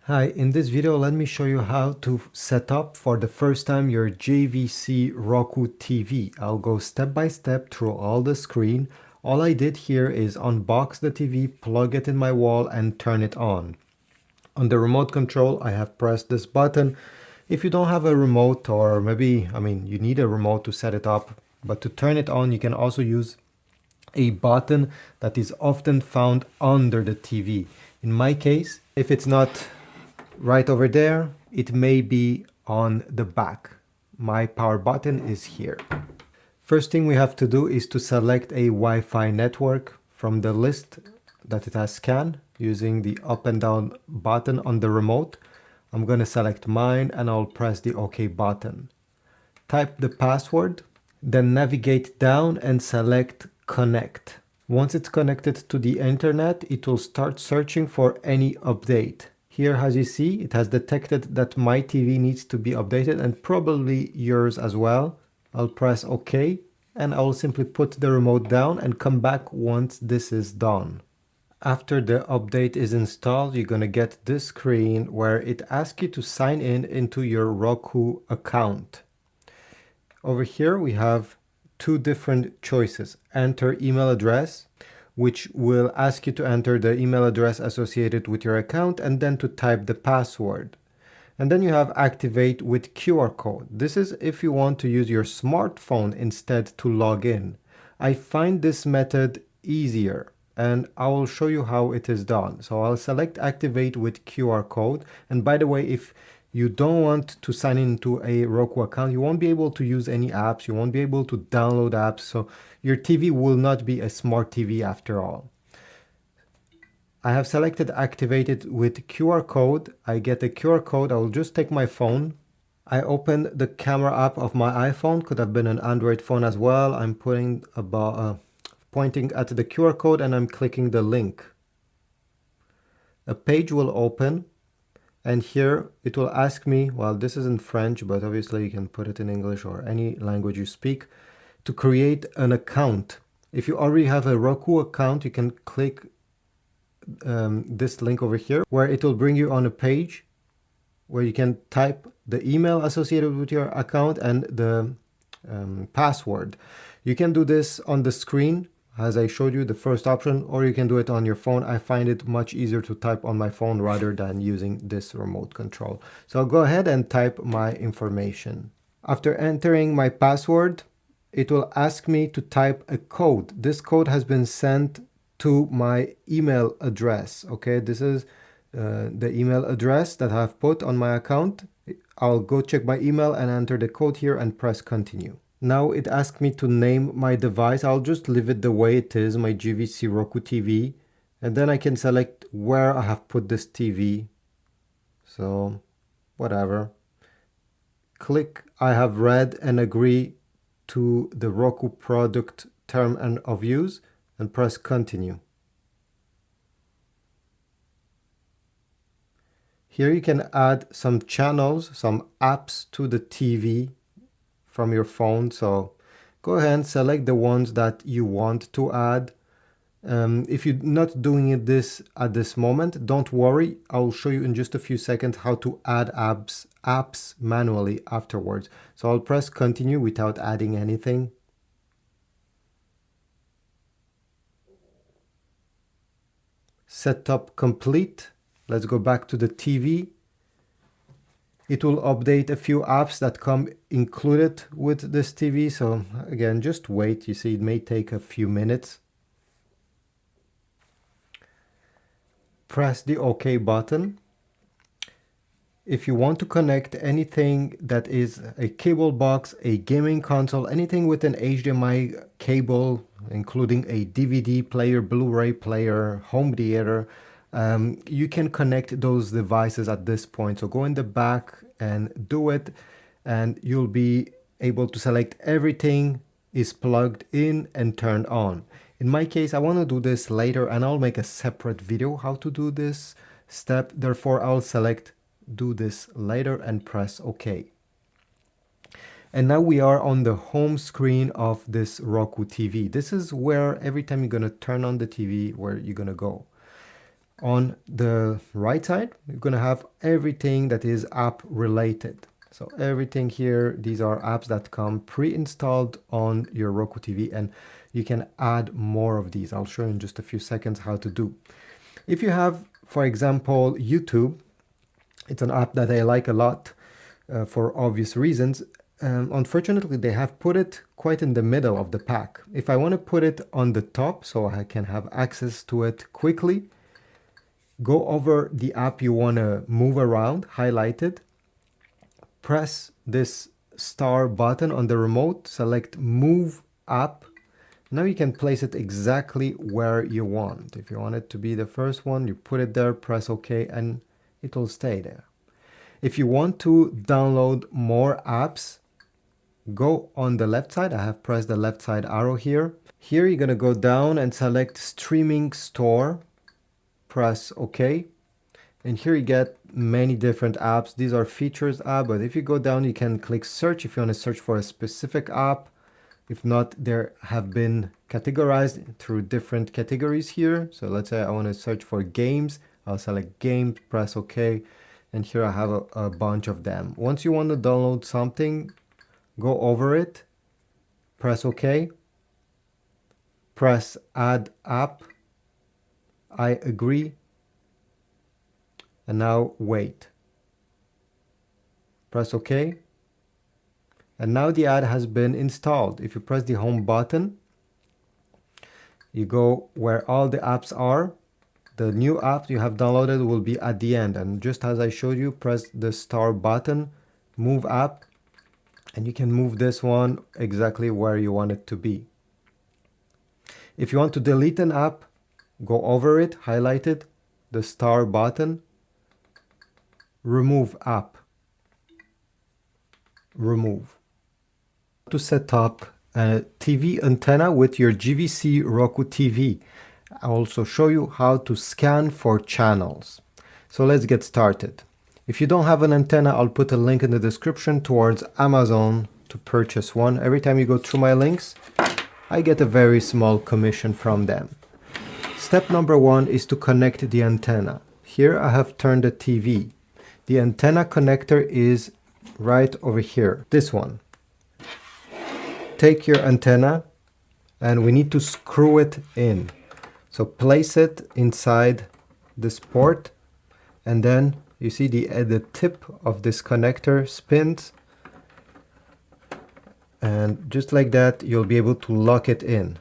Hi, in this video let me show you how to set up for the first time your JVC Roku TV. I'll go step by step through all the screen. All I did here is unbox the TV, plug it in my wall and turn it on. On the remote control I have pressed this button. If you don't have a remote, or maybe, you need a remote to set it up, but to turn it on you can also use a button that is often found under the TV. In my case, if it's not right over there, it may be on the back. My power button is here. First thing we have to do is to select a Wi-Fi network from the list that it has scanned using the up and down button on the remote. I'm going to select mine and I'll press the OK button. Type the password, then navigate down and select Connect. Once it's connected to the internet, it will start searching for any update. Here, as you see, it has detected that my TV needs to be updated and probably yours as well. I'll press OK and I'll simply put the remote down and come back once this is done. After the update is installed, you're going to get this screen where it asks you to sign in into your Roku account. Over here we have two different choices. Enter email address, which will ask you to enter the email address associated with your account and then to type the password. And then you have activate with QR code. This is if you want to use your smartphone instead to log in. I find this method easier and I will show you how it is done. So I'll select activate with QR code. And by the way, if you don't want to sign into a Roku account, you won't be able to use any apps, you won't be able to download apps, so your TV will not be a smart TV after all. I have selected activated with QR code. I get a QR code. I will just take my phone. I open the camera app of my iPhone, could have been an Android phone as well. I'm pointing at the QR code and I'm clicking the link. A page will open. And here it will ask me, well, this is in French, but obviously you can put it in English or any language you speak, to create an account. If you already have a Roku account, you can click this link over here, where it will bring you on a page where you can type the email associated with your account and the password. You can do this on the screen, as I showed you, the first option, or you can do it on your phone. I find it much easier to type on my phone rather than using this remote control. So I'll go ahead and type my information. After entering my password, it will ask me to type a code. This code has been sent to my email address. Okay, this is the email address that I've put on my account. I'll go check my email and enter the code here and press continue. Now it asks me to name my device. I'll just leave it the way it is, my JVC Roku TV. And then I can select where I have put this TV. So, whatever. Click I have read and agree to the Roku product term and of use and press continue. Here you can add some channels, some apps to the TV from your phone, so go ahead and select the ones that you want to add. If you're not doing this at this moment, don't worry, I'll show you in just a few seconds how to add apps manually afterwards. So I'll press continue without adding anything. Setup complete. Let's go back to the TV. It will update a few apps that come included with this TV. So again, just wait. You see, it may take a few minutes. Press the OK button. If you want to connect anything that is a cable box, a gaming console, anything with an HDMI cable, including a DVD player, Blu-ray player, home theater, you can connect those devices at this point. So go in the back and do it, and you'll be able to select everything is plugged in and turned on. In my case, I want to do this later and I'll make a separate video how to do this step. Therefore, I'll select do this later and press OK. And now we are on the home screen of this Roku TV. This is where every time you're going to turn on the TV, where you're going to go. On the right side, you're going to have everything that is app related. So everything here, these are apps that come pre-installed on your Roku TV, and you can add more of these. I'll show you in just a few seconds how to do. If you have, for example, YouTube, it's an app that I like a lot for obvious reasons. Unfortunately, they have put it quite in the middle of the pack. If I want to put it on the top so I can have access to it quickly, go over the app you want to move around, highlight it, press this star button on the remote, select Move App. Now you can place it exactly where you want. If you want it to be the first one, you put it there, press OK, and it will stay there. If you want to download more apps, go on the left side. I have pressed the left side arrow here. Here you're going to go down and select Streaming Store. Press OK. And here you get many different apps. These are features app, but if you go down, you can click search if you want to search for a specific app. If not, there have been categorized through different categories here. So let's say I want to search for games. I'll select games, press OK. And here I have a bunch of them. Once you want to download something, go over it, press OK, press Add App, I agree, and now wait. Press OK. And now the ad has been installed. If you press the home button, you go where all the apps are. The new app you have downloaded will be at the end. And just as I showed you, press the star button, move app, and you can move this one exactly where you want it to be. If you want to delete an app, go over it, highlight it, the star button, remove app, remove. To set up a TV antenna with your JVC Roku TV. I'll also show you how to scan for channels. So let's get started. If you don't have an antenna, I'll put a link in the description towards Amazon to purchase one. Every time you go through my links, I get a very small commission from them. Step number one is to connect the antenna. Here I have turned the TV. The antenna connector is right over here, this one. Take your antenna and we need to screw it in. So place it inside this port, and then you see the tip of this connector spins, and just like that you'll be able to lock it in.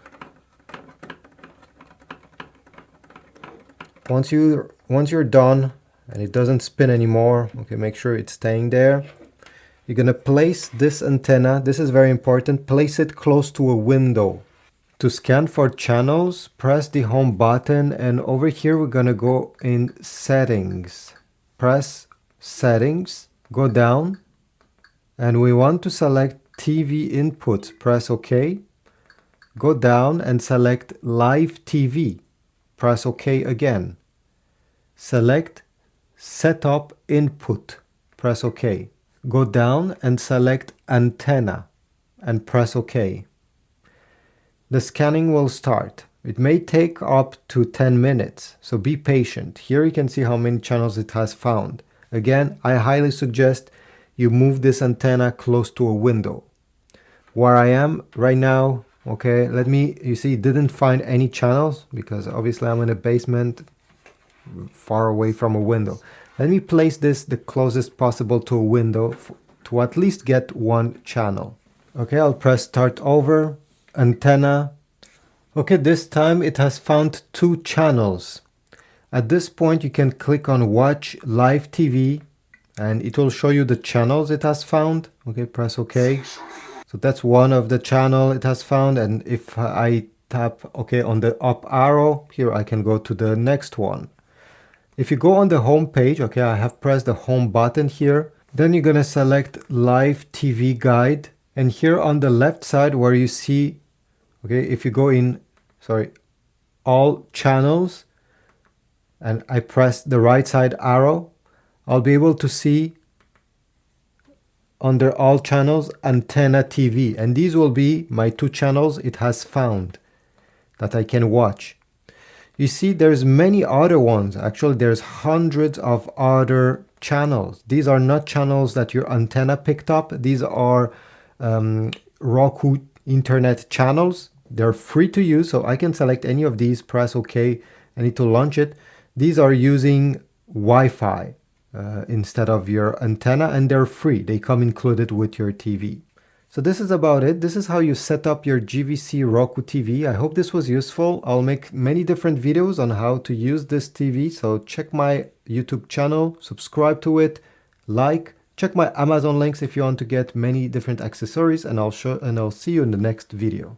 Once you're done and it doesn't spin anymore, okay, make sure it's staying there. You're gonna place this antenna, this is very important, place it close to a window. To scan for channels, press the home button, and over here we're gonna go in settings. Press settings, go down, and we want to select TV input. Press OK. Go down and select live TV. Press OK again. Select setup input. Press OK. Go down and select antenna and press OK. The scanning will start. It may take up to 10 minutes, so be patient. Here you can see how many channels it has found. Again, I highly suggest you move this antenna close to a window. Where I am right now, okay, you see it didn't find any channels because obviously I'm in a basement far away from a window. Let me place this the closest possible to a window to at least get one channel. Okay, I'll press start over, antenna. Okay, this time it has found 2 channels. At this point you can click on watch live TV and it will show you the channels it has found. Okay, press OK. So that's one of the channel it has found, and if I tap OK on the up arrow here, I can go to the next one. If you go on the home page, okay, I have pressed the home button here, then you're gonna select live TV guide, and here on the left side where you see, okay, if you go in, all channels, and I press the right side arrow, I'll be able to see under all channels antenna TV, and these will be my 2 channels it has found that I can watch. You see, there's many other ones. Actually, there's hundreds of other channels. These are not channels that your antenna picked up. These are Roku internet channels. They're free to use, so I can select any of these, press OK. I need to launch it. These are using Wi-Fi instead of your antenna, and they're free. They come included with your TV. So this is about it. This is how you set up your JVC Roku TV. I hope this was useful. I'll make many different videos on how to use this TV. So check my YouTube channel, subscribe to it, like, check my Amazon links if you want to get many different accessories, and I'll see you in the next video.